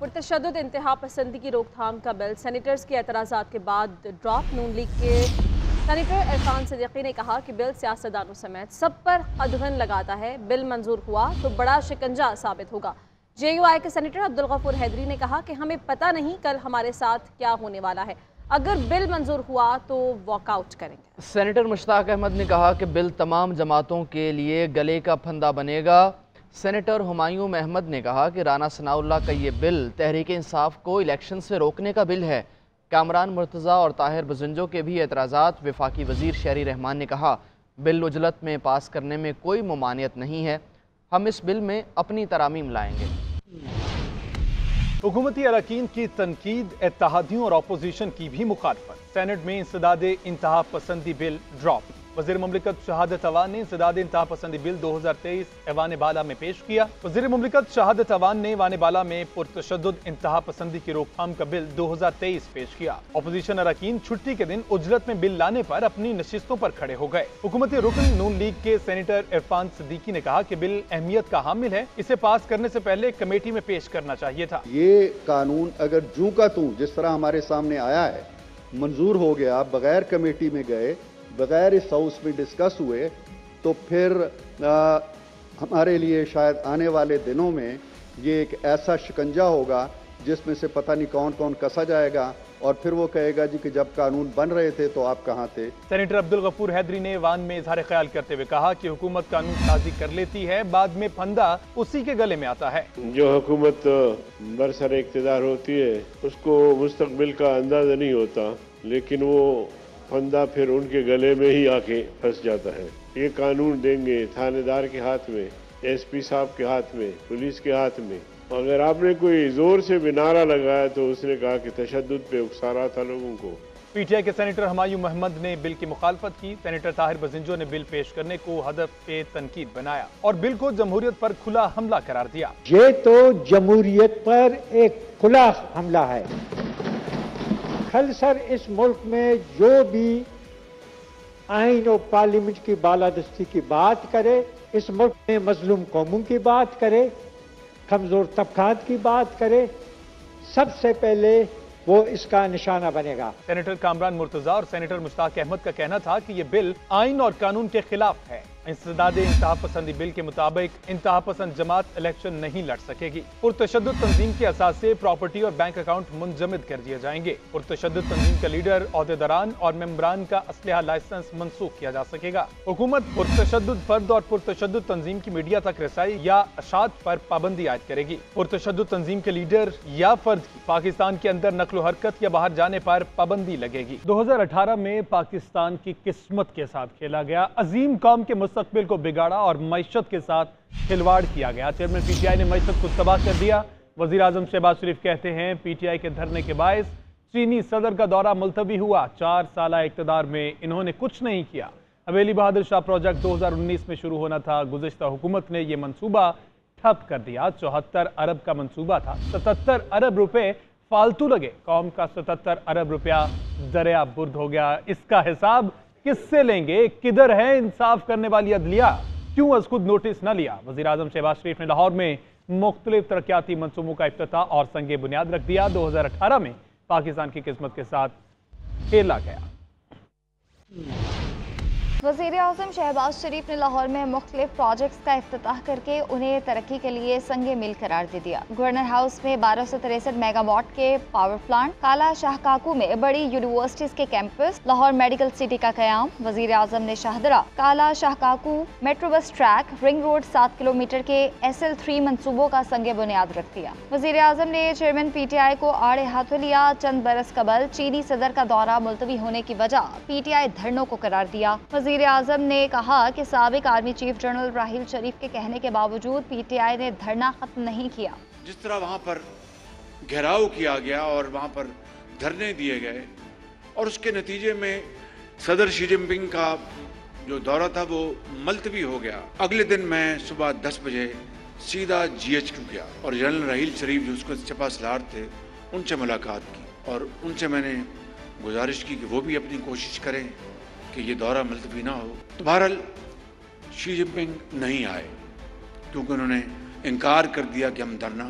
पुरतशद्दुद इंतहा पसंदी की रोकथाम का बिल सेनेटर्स के एतराज़ात के बाद ड्रॉप। नून लीग के सेनेटर इरफान सिद्दीकी ने कहा कि बिल सियासतदानों समेत सब पर कदगन लगाता है। बिल मंजूर हुआ तो बड़ा शिकंजा साबित होगा। JUI के सेनेटर अब्दुल गफूर हैदरी ने कहा कि हमें पता नहीं कल हमारे साथ क्या होने वाला है, अगर बिल मंजूर हुआ तो वॉकआउट करेंगे। सेनेटर मुश्ताक अहमद ने कहा कि बिल तमाम जमातों के लिए गले का फंदा बनेगा। सेनेटर हुमायूं अहमद ने कहा कि राना सनाउल्लाह का ये बिल तहरीक इंसाफ को इलेक्शन से रोकने का बिल है। कामरान मुर्तज़ा और ताहिर बजंजो के भी एतराज़ात। वफाकी वज़ीर शहरी रहमान ने कहा बिल उजलत में पास करने में कोई ममानियत नहीं है, हम इस बिल में अपनी तरामीम लाएंगे। हुकूमती अरकान की तनकीद, इत्तेहादियों और अपोजिशन की भी मुखालफत। सेनेट में इंसदाद इंतहा पसंदी बिल ड्रॉप। वज़ीर मुमलिकत शहादत अवान ने इंसदाद इंतहा पसंदी बिल 2023 ऐवान बाला में पेश किया। वज़ीर मुमलिकत शहादत अवान ने ऐवान बाला में पुरतशद्दुद इंतहा पसंदी की रोकथाम का बिल 2023 पेश किया। अपोजिशन अरकान छुट्टी के दिन उजलत में बिल लाने पर अपनी नशिस्तों पर खड़े हो गए। हुकूमती रुकन नून लीग के सेनेटर इरफान सिद्दीकी ने कहा कि बिल अहमियत का हामिल है, इसे पास करने से पहले कमेटी में पेश करना चाहिए था। ये कानून अगर जूं का तूं जिस तरह हमारे सामने आया है, मंजूर हो गया, बगैर कमेटी में गए, बगैर इस हाउस में डिस्कस हुए, तो फिर हमारे लिए शायद आने वाले दिनों में ये एक ऐसा शिकंजा होगा जिसमें से पता नहीं कौन कौन कसा जाएगा और फिर वो कहेगा जी कि जब कानून बन रहे थे तो आप कहाँ थे। सेनेटर अब्दुल गफूर हैदरी ने ऐवान में इजहार ख्याल करते हुए कहा कि हुकूमत कानून साजी कर लेती है, बाद में फंदा उसी के गले में आता है। जो हुकूमत बरसर इक़्तिदार होती है उसको मुस्तकबिल का अंदाजा नहीं होता, लेकिन वो फंदा फिर उनके गले में ही आके फंस जाता है। ये कानून देंगे थानेदार के हाथ में, SP साहब के हाथ में, पुलिस के हाथ में। अगर आपने कोई जोर से भी नारा लगाया तो उसने कहा कि तशद्दुद पे उकसा रहा था लोगों को। PTI के सेनेटर हुमायूं अहमद ने बिल की मुखालफत की। सेनेटर ताहिर बजिंजो ने बिल पेश करने को हदफ पे तनकीद बनाया और बिल को जमहूरियत पर खुला हमला करार दिया। ये तो जमहूरियत पर एक खुला हमला है। कल सर इस मुल्क में जो भी आइन और पार्लियामेंट की बालादस्ती की बात करे, इस मुल्क में मजलूम कौमों की बात करे, कमजोर तबकात की बात करे, सबसे पहले वो इसका निशाना बनेगा। सेनेटर कामरान मुर्तज़ा और सेनेटर मुश्ताक अहमद का कहना था कि ये बिल आइन और कानून के खिलाफ है। इंसदाद इंतहा पसंदी बिल के मुताबिक इंतहा पसंद जमात इलेक्शन नहीं लड़ सकेगी। पुरतशद्दुद तंजीम के असासे, प्रॉपर्टी और बैंक अकाउंट मुंजमद कर दिए जाएंगे। पुरतशद्दुद तंजीम का लीडर, ओहदेदारान और मेंबरान का असलहा लाइसेंस मनसूख किया जा सकेगा। हुकूमत पुरतशद्दुद फर्द और पुरतशद्दुद तंजीम की मीडिया तक रसाई या अशात पर पाबंदी आयद करेगी। पुरतशद्दुद तंजीम के लीडर या फर्द की पाकिस्तान के अंदर नकलो हरकत या बाहर जाने पर पाबंदी लगेगी। 2018 में पाकिस्तान की किस्मत के साथ खेला गया, अजीम कौम के मुस्तकबिल को बिगाड़ा और मईशत के साथ खिलवाड़ किया गया। चेयरमैन PTI ने मईशत को तबाह कर दिया। वज़ीर आज़म शहबाज शरीफ कहते हैं PTI के धरने के बायस चीनी सदर का दौरा मुलतवी हुआ। 4 साल इक़्तिदार में इन्होंने कुछ नहीं किया। हवेली बहादुर शाह प्रोजेक्ट 2019 में शुरू होना था, गुज़िश्ता हुकूमत ने यह मनसूबा ठप कर दिया। 74 अरब का मनसूबा था, 77 अरब रुपए फालतू लगे। कौम का 77 अरब रुपया दरिया बुर्द हो गया। इसका हिसाब किससे लेंगे? किधर है इंसाफ करने वाली अदलिया? क्यों अज खुद नोटिस न लिया? वज़ीर आज़म शहबाज शरीफ ने लाहौर में मुख्तलिफ तरक्याती मनसूबों का इफ्तिताह और संगे बुनियाद रख दिया। 2018 में पाकिस्तान की किस्मत के साथ खेला गया। वज़ीर आज़म शहबाज शरीफ ने लाहौर में मुख्तलिफ प्रोजेक्ट्स का इफ्तिताह करके उन्हें तरक्की के लिए संगे मिल करार दे दिया। गवर्नर हाउस में 1263 मेगावाट के पावर प्लांट, काला शाह काकू में बड़ी यूनिवर्सिटीज के कैंपस, लाहौर मेडिकल सिटी का कयाम। वज़ीर आज़म ने Shahdara, Kala Shah Kaku, metro bus track, ring road 7 kilometre के SL3 मनसूबों का संगे बुनियाद रख दिया। वज़ीर आज़म ने चेयरमैन PTI को आड़े हाथों लिया। चंद बरस कबल चीनी सदर का दौरा मुलतवी होने की वजह PTI धरनों को करार दिया। वज़ीर आज़म ने कहा कि साबिक आर्मी चीफ जनरल राहील शरीफ के कहने के बावजूद PTI ने धरना खत्म नहीं किया। जिस तरह वहाँ पर घेराव किया गया और वहाँ पर धरने दिए गए और उसके नतीजे में सदर शी जिनपिंग का जो दौरा था वो मुलतवी हो गया। अगले दिन मैं सुबह 10 बजे सीधा GHQ गया और जनरल राहील शरीफ जो उसके चपा सलार थे उनसे मुलाकात की और उनसे मैंने गुजारिश की कि वो भी अपनी कोशिश करें कि ये दौरा मुलतवी ना हो। तो बहरहाल शी जिनपिंग नहीं आए क्योंकि उन्होंने इनकार कर दिया कि हम धरना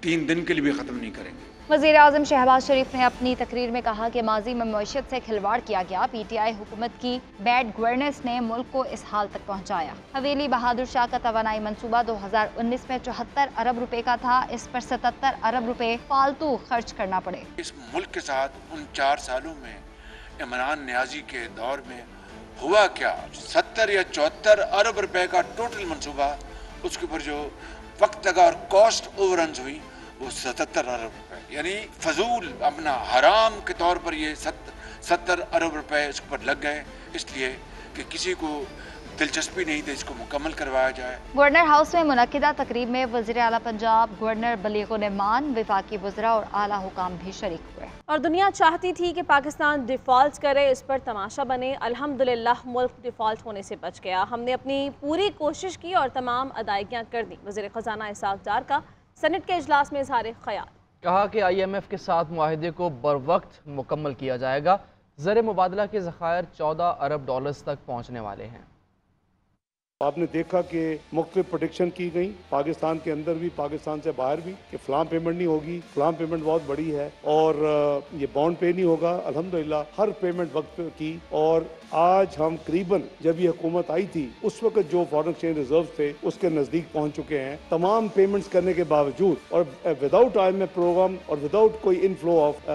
3 दिन के लिए भी ख़त्म नहीं करेंगे। वज़ीर आज़म शहबाज शरीफ ने अपनी तकरीर में कहा कि माजी में मईशत से खिलवाड़ किया गया। PTI हुकूमत की बैड गवर्नेंस ने मुल्क को इस हाल तक पहुँचाया। हवेली बहादुर शाह का तवानाई मनसूबा 2019 में 74 अरब रुपए का था। इस पर 77 अरब रुपए फालतू खर्च करना पड़े। इस मुल्क के साथ उन 4 सालों में इमरान नियाजी के दौर में हुआ क्या? 70 या 74 अरब रुपए का टोटल मनसूबा, उसके ऊपर जो वक्त लगा और कॉस्ट ओवररन्स हुई वो 77 अरब रुपए, यानी फजूल अपना हराम के तौर पर ये 70 अरब रुपए इसके ऊपर लग गए, इसलिए कि किसी को दिलचस्पी नहीं थी इसको मुकम्मल करवाया जाए। गवर्नर हाउस में मुनक्किदा तकरीब में वज़ीर आला पंजाब गवर्नर बलीगुल रहमान, वफाकी वज़रा और आला हुकाम भी शरीक हुए। और दुनिया चाहती थी कि पाकिस्तान डिफ़ॉल्ट करे, इस पर तमाशा बने। अल्हम्दुलिल्लाह मुल्क डिफ़ॉल्ट होने से बच गया। हमने अपनी पूरी कोशिश की और तमाम अदायगियाँ कर दी। वज़ीर ख़जाना इसाक डार का सेनेट के इजलास में इज़हार ख़याल। कहा कि IMF के साथ मुआहदे को बरवक्त मुकम्मल किया जाएगा। ज़र मुबादला के ज़खायर 14 अरब डॉलर्स तक पहुँचने वाले हैं। आपने देखा कि मुख्तलिफ प्रोटेक्शन की गई, पाकिस्तान के अंदर भी पाकिस्तान से बाहर भी, कि फलां पेमेंट नहीं होगी, फलां पेमेंट बहुत बड़ी है और ये बॉन्ड पे नहीं होगा। अल्हम्दुलिल्लाह हर पेमेंट वक्त पे की। और आज हम करीबन जब ये हुकूमत आई थी उस वक्त जो फॉरेन एक्सचेंज रिजर्व थे उसके नज़दीक पहुंच चुके हैं। तमाम पेमेंट्स करने के बावजूद और विदाउट IMF प्रोग्राम और विदाउट कोई इनफ्लो ऑफ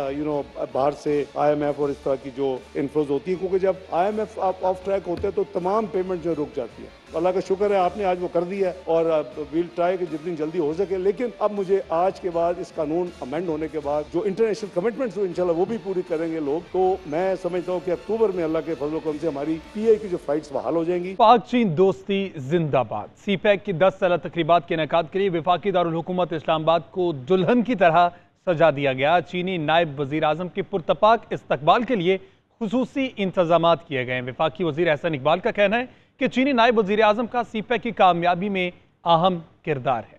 बाहर से IMF और इस तरह की जो इनफ्लोज होती है, क्योंकि जब IMF ऑफ ट्रैक होते हैं तो तमाम पेमेंट जो रुक जाती है। अल्लाह का शुक्र है आपने आज वो कर दिया और विल ट्राई कि जितनी जल्दी हो सके। लेकिन अब मुझे आज के बाद इस कानून अमेंड होने के बाद जो इंटरनेशनल कमिटमेंट्स हो इंशाल्लाह वो भी पूरी करेंगे लोग। तो मैं समझता हूँ कि अक्टूबर में अल्लाह के फजल से हमारी PI की जो फ्लाइट्स बहाल हो जाएंगी। पाक चीन दोस्ती जिंदाबाद। CPEC की 10 साला तकरीबात के इनेकाद के लिए वफाकी दारुल हुकूमत इस्लामाबाद को दुल्हन की तरह सजा दिया गया। चीनी नायब वजीर आजम के पुरतपाक इस्तकबाल के लिए खुसूसी इंतजाम किए गए। वफाकी वजीर एहसन इकबाल का कहना है कि चीनी नायब वजीर आजम का CPEC की कामयाबी में अहम किरदार है।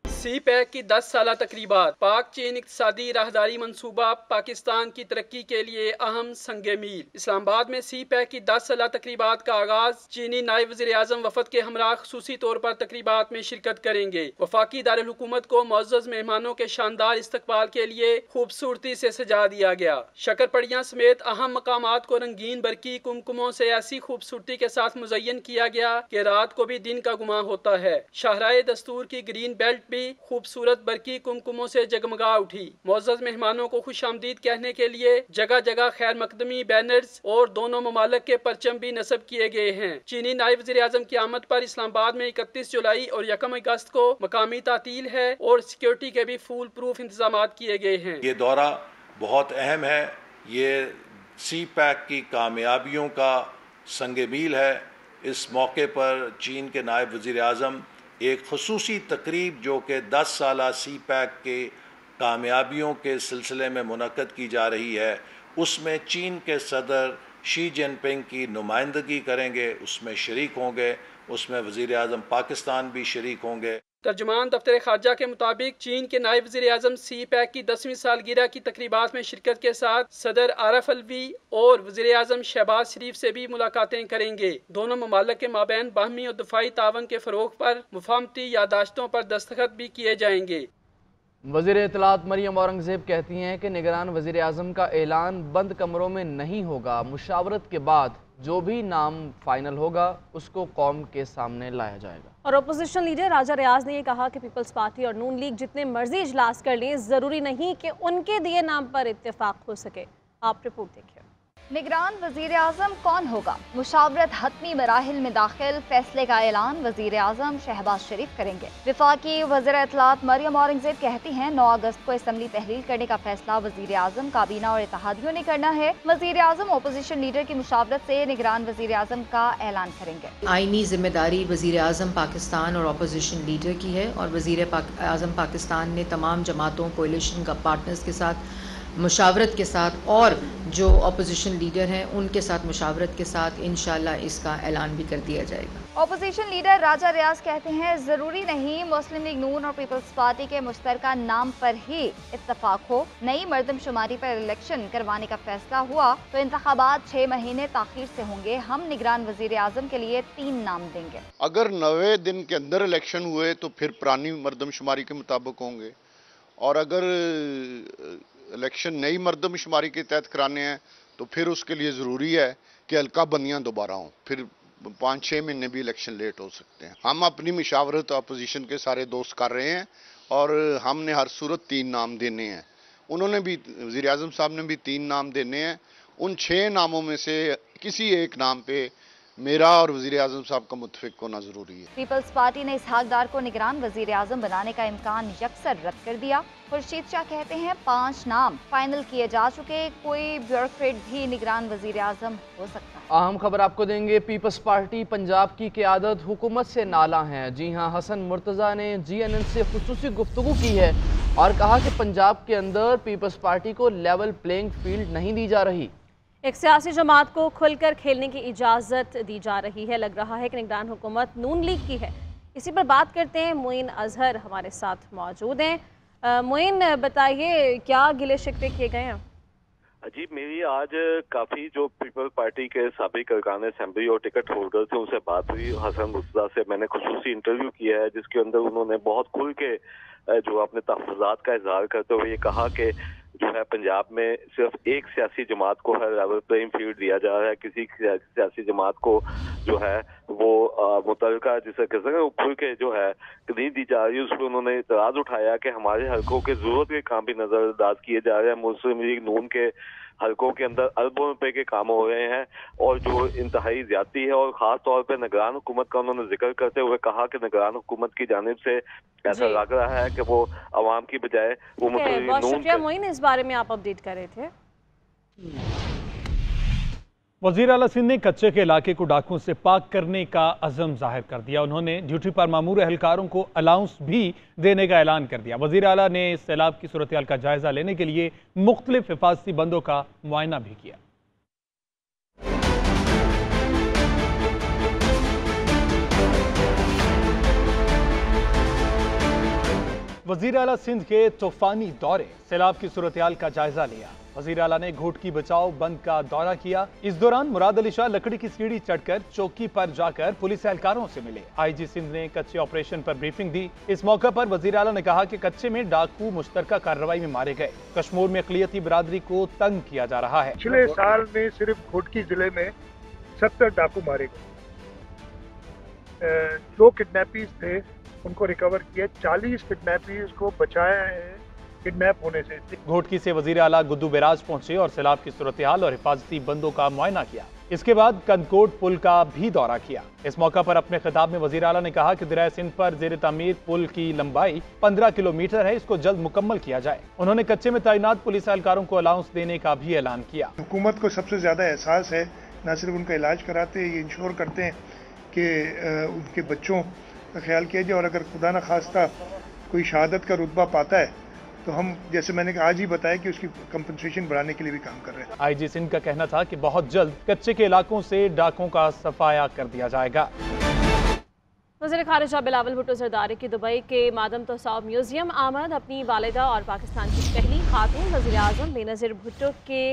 CPEC की 10 साला तकरीबात। पाक चीन इक़्तिसादी राहदारी मंसूबा पाकिस्तान की तरक्की के लिए अहम संगे मील। इस्लामाबाद में CPEC की 10 साला तकरीबात का आगाज चीनी नायब वज़ीर आज़म वफद के हमरा खुसूसी तौर पर तकरीबात में शिरकत करेंगे। वफाकी दारुल हुकूमत को मुअज़्ज़ज़ मेहमानों के शानदार इस्तकबाल के लिए खूबसूरती से सजा दिया गया। शक्करपड़ियाँ समेत अहम मकामात को रंगीन बरकी कुमकुमों से ऐसी खूबसूरती के साथ मुज़य्यन किया गया कि रात को भी दिन का गुमा होता है। शाहराए दस्तूर की ग्रीन बेल्ट भी खूबसूरत बरकी कुमकुमों से जगमगा उठी। मुअज़्ज़ज़ मेहमानों को खुशामदीद कहने के लिए जगह जगह खैर मकदमी बैनर्स और दोनों ममालिक के परचम भी नस्ब किए गए हैं। चीनी नायब वज़ीर आज़म की आमद पर इस्लामाबाद में 31 जुलाई और 1 अगस्त को मकामी तातील है और सिक्योरिटी के भी फूल प्रूफ इंतजाम किए गए हैं। ये दौरा बहुत अहम है। ये CPEC की कामयाबियों का संगे मील है। इस मौके पर चीन के नायब वज़ीर आज़म एक खुसूसी तकरीब जो कि 10 साला CPEC के कामयाबियों के सिलसिले में मुनक़्क़द की जा रही है, उसमें चीन के सदर शी जिनपिंग की नुमाइंदगी करेंगे, उसमें शरीक होंगे। उसमें वज़ीर आज़म पाकिस्तान भी शरीक होंगे। तर्जुमान दफ्तर खारजा के मुताबिक चीन के नायब वज़ीर आज़म CPEC की 10वीं सालगिरह की तकरीबात में शिरकत के साथ सदर आरफ अलवी और वज़ीर आज़म शहबाज शरीफ से भी मुलाकातें करेंगे। दोनों ममालिक के माबैन बाहमी और दफाई तावन के फ़रोग़ पर मुफाहमती यादाश्तों पर दस्तखत भी किए जाएंगे। वज़ीर इत्तलात मरियम औरंगज़ेब कहती हैं कि निगरान वज़ीर आज़म का ऐलान बंद कमरों में नहीं होगा। मुशावरत के बाद जो भी नाम फाइनल होगा उसको कौम के सामने लाया जाएगा। और अपोजिशन लीडर राजा रियाज ने यह कहा कि पीपल्स पार्टी और नून लीग जितने मर्जी इजलास कर लें, ज़रूरी नहीं कि उनके दिए नाम पर इत्तेफाक हो सके। आप रिपोर्ट देखिए। निगरान वज़ीर आज़म कौन होगा? मुशावरत हतमी मराहिल में दाखिल, फैसले का ऐलान वज़ीर आज़म शहबाज शरीफ करेंगे। वफाकी वज़ीर इत्तलात मरियम औरंगज़ेब कहती हैं 9 अगस्त को असम्बली तहलील करने का फैसला वज़ीर आज़म, काबीना और इत्तेहादियों ने करना है। वज़ीर आज़म अपोजिशन लीडर की मुशावरत से निगरान वज़ीर आज़म का ऐलान करेंगे। आईनी जिम्मेदारी वज़ीर आज़म पाकिस्तान और अपोजिशन लीडर की है और वज़ीर आज़म पाकिस्तान ने तमाम जमातों कोalition का पार्टनर्स के साथ मुशावरत के साथ और जो अपोजिशन लीडर हैं उनके साथ मुशावरत के साथ इंशाल्लाह इसका ऐलान भी कर दिया जाएगा। अपोजिशन लीडर राजा रियाज कहते हैं ज़रूरी नहीं मुस्लिम लीग नून और पीपल्स पार्टी के मुश्तरका नाम पर ही इत्तफाक हो। नई मर्दमशुमारी पर इलेक्शन करवाने का फैसला हुआ तो इंतखाबात 6 महीने ताखीर से होंगे। हम निगरान वज़ीर आज़म के लिए 3 नाम देंगे। अगर 90 दिन के अंदर इलेक्शन हुए तो फिर पुरानी मर्दमशुमारी के मुताबिक होंगे और अगर इलेक्शन नई मर्दमशुमारी के तहत कराने हैं तो फिर उसके लिए ज़रूरी है कि हल्का बंदियाँ दोबारा हों, फिर 5-6 महीने भी इलेक्शन लेट हो सकते हैं। हम अपनी मशावरत अपोजिशन के सारे दोस्त कर रहे हैं और हमने हर सूरत 3 नाम देने हैं। उन्होंने भी, वज़ीर आज़म साहब ने भी 3 नाम देने हैं। उन 6 नामों में से किसी एक नाम पे मेरा और वज़ीर आज़म साहब का मुत्तफ़िक होना ज़रूरी है। पीपल्स पार्टी ने इसहाक डार को निगरान वज़ीर आज़म बनाने का इम्कान यकसर रद्द कर दिया। खुर्शीद शाह कहते हैं 5 नाम फाइनल किए जा चुके, कोई ब्यूरोक्रेट भी निगरान वज़ीर आज़म हो सकता है। अहम खबर आपको देंगे, पीपल्स पार्टी पंजाब की क़यादत हुकूमत से नाला है। जी हाँ, हसन मुर्तज़ा ने GNN से खुसूसी गुफ्तगू की है और कहा कि पंजाब के अंदर पीपल्स पार्टी को लेवल प्लेइंग फील्ड नहीं दी जा रही। एक सियासी जमात को खुलकर खेलने की इजाज़त दी जा रही है। लग रहा है कि निगरान हुकूमत नून लीग की है। इसी पर बात करते हैं, मोइन अजहर हमारे साथ मौजूद हैं। मोइन, बताइए क्या गिले शिकवे किए गए हैं? जी, मेरी आज काफ़ी जो पीपल पार्टी के साबिक अरकान असेंबली और टिकट होल्डर थे उनसे बात हुई। हसन मुर्तज़ा से मैंने खुसूसी इंटरव्यू किया है जिसके अंदर उन्होंने बहुत खुल के जो अपने तहफ़्फ़ुज़ात का इज़हार करते हुए ये कहा कि जो है पंजाब में सिर्फ एक सियासी जमात को हर लेवल प्लेइंग फील्ड दिया जा रहा है, किसी सियासी जमात को जो है वो मुतलका जिसे कह सकते हैं खुल के जो है नहीं दी जा रही है। उस पर उन्होंने इतराज़ उठाया कि हमारे हल्कों के ज़रूरत के काम भी नज़रअंदाज किए जा रहे हैं। मुस्लिम लीग नून के हल्कों के अंदर अरबों रुपए के काम हो रहे हैं और जो इंतहाई ज्यादती है, और ख़ास तौर पर निगरान हुकूमत का उन्होंने जिक्र करते हुए कहा कि निगरान हुकूमत की जानिब से ऐसा लग रहा है कि वो आवाम की बजाय वो मुस्लिम बहुत शुक्रिया मोइन, इस बारे में आप अपडेट कर रहे थे। वज़ीर आला सिंध ने कच्चे के इलाके को डाकुओं से पाक करने का अज़म जाहिर कर दिया। उन्होंने ड्यूटी पर मामूर एहलकारों को अलाउंस भी देने का ऐलान कर दिया। वज़ीर आला ने सैलाब की सूरत हाल का जायजा लेने के लिए मुख्तलिफ हिफाजती बंदों का मुआयना भी किया। वज़ीर आला सिंध के तूफानी दौरे, सैलाब की सूरत हाल का जायजा लिया। वज़ीर आला ने घोटकी बचाओ बंद का दौरा किया। इस दौरान मुराद अली शाह लकड़ी की सीढ़ी चढ़कर चौकी पर जाकर पुलिस एहलकारों से मिले। IG सिंध ने कच्चे ऑपरेशन पर ब्रीफिंग दी। इस मौके पर वज़ीर आला ने कहा कि कच्चे में डाकू मुश्तरका कार्रवाई में मारे गए। कश्मीर में अक़लियती बिरादरी को तंग किया जा रहा है। पिछले साल में सिर्फ घोटकी जिले में 70 डाकू मारे गए। 2 किडनैपीज थे, उनको रिकवर किया। 40 किडनैपीज को बचाया है किडनैप होने से। घोटकी से वज़ीर आला गुद्दू बैराज पहुंचे और सैलाब की सूरत हाल और हिफाजती बंदों का मुआयना किया। इसके बाद कंदकोट पुल का भी दौरा किया। इस मौका पर अपने खिताब में वज़ीर आला ने कहा कि दरिया सिंध पर ज़ेर तामीर पुल की लंबाई 15 किलोमीटर है, इसको जल्द मुकम्मल किया जाए। उन्होंने कच्चे में तैनात पुलिस एहलकारों को अलाउंस देने का भी ऐलान किया। हुकूमत को सबसे ज्यादा एहसास है, न सिर्फ उनका इलाज कराते हैं, ये इंश्योर करते हैं कि उनके बच्चों का ख्याल किया जाए, और अगर खुदा न खास्ता कोई शहादत का रुतबा पाता है तो हम, जैसे मैंने आज ही बताया, कि उसकी कंपनसेशन बढ़ाने के लिए भी काम कर रहे हैं। IG सिंध का कहना था कि बहुत जल्द कच्चे के इलाकों से डाकों का सफाया कर दिया जाएगा। वज़ीर ख़ारिजा बिलावल भुट्टो ज़रदारी की दुबई के मादम तोसाब म्यूजियम आमद। अपनी वालिदा और पाकिस्तान की पहली खातून वज़ीर आज़म बेनज़ीर भुट्टो के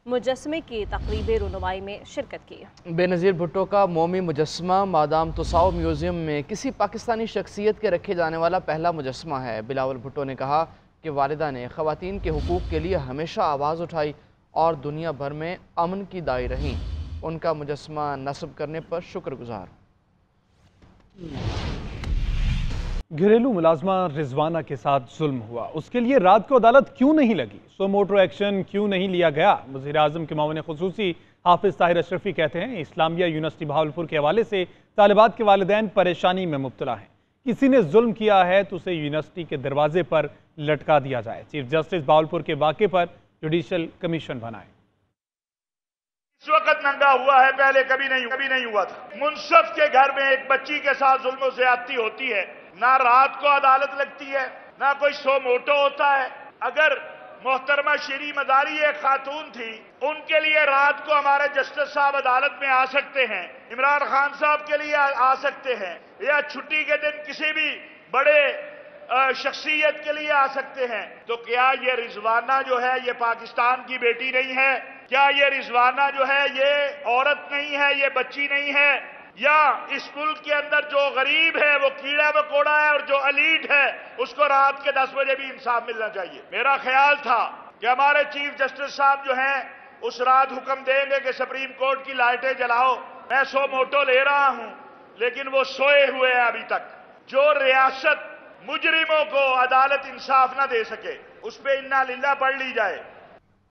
मुजस्मे की तक़रीब रुनुमाई में शिरकत की। बेनज़ीर भुट्टो का मोमी मुजस्मा मादाम तुसाव म्यूज़ियम में किसी पाकिस्तानी शख्सियत के रखे जाने वाला पहला मुजस्मा है। बिलावल भुट्टो ने कहा कि वालिदा ने ख़वातीन के हुकूक़ के लिए हमेशा आवाज़ उठाई और दुनिया भर में अमन की दाई रहीं। उनका मुजस्मा नस्ब करने पर शुक्रगुजार। घरेलू मुलाजमा रिजवाना के साथ जुल्म हुआ, उसके लिए रात को अदालत क्यों नहीं लगी? सो मोटो एक्शन क्यों नहीं लिया गया? वज़ीर आज़म के मामले खुसूसी हाफिज़ ताहिर अशरफी कहते हैं इस्लामिया यूनिवर्सिटी भावलपुर के हवाले से तालिबात के वालिदैन परेशानी में मुब्तला हैं। किसी ने जुल्म किया है तो उसे यूनिवर्सिटी के दरवाजे पर लटका दिया जाए। चीफ जस्टिस भावलपुर के वाक़े पर जुडिशल कमीशन बनाए। इस वक्त नंगा हुआ है, पहले कभी नहीं हुआ था। मुनसफ के घर में एक बच्ची के साथ जुल्म ज़्यादती होती है, ना रात को अदालत लगती है, ना कोई सो मोटो होता है। अगर मोहतरमा शीरी मदारी एक खातून थी, उनके लिए रात को हमारे जस्टिस साहब अदालत में आ सकते हैं, इमरान खान साहब के लिए आ सकते हैं, या छुट्टी के दिन किसी भी बड़े शख्सियत के लिए आ सकते हैं। तो क्या ये रिजवाना जो है ये पाकिस्तान की बेटी नहीं है? क्या ये रिजवाना जो है ये औरत नहीं है, ये बच्ची नहीं है? या इस मुल्क के अंदर जो गरीब है वो कीड़ा मकोड़ा है और जो अलीट है उसको रात के 10 बजे भी इंसाफ मिलना चाहिए। मेरा ख्याल था कि हमारे चीफ जस्टिस साहब जो हैं उस रात हुक्म देंगे कि सुप्रीम कोर्ट की लाइटें जलाओ। मैं सो मोटो ले रहा हूं, लेकिन वो सोए हुए हैं अभी तक। जो रियासत मुजरिमों को अदालत इंसाफ ना दे सके उस पे इन्ना लिल्ला पढ़ ली जाए।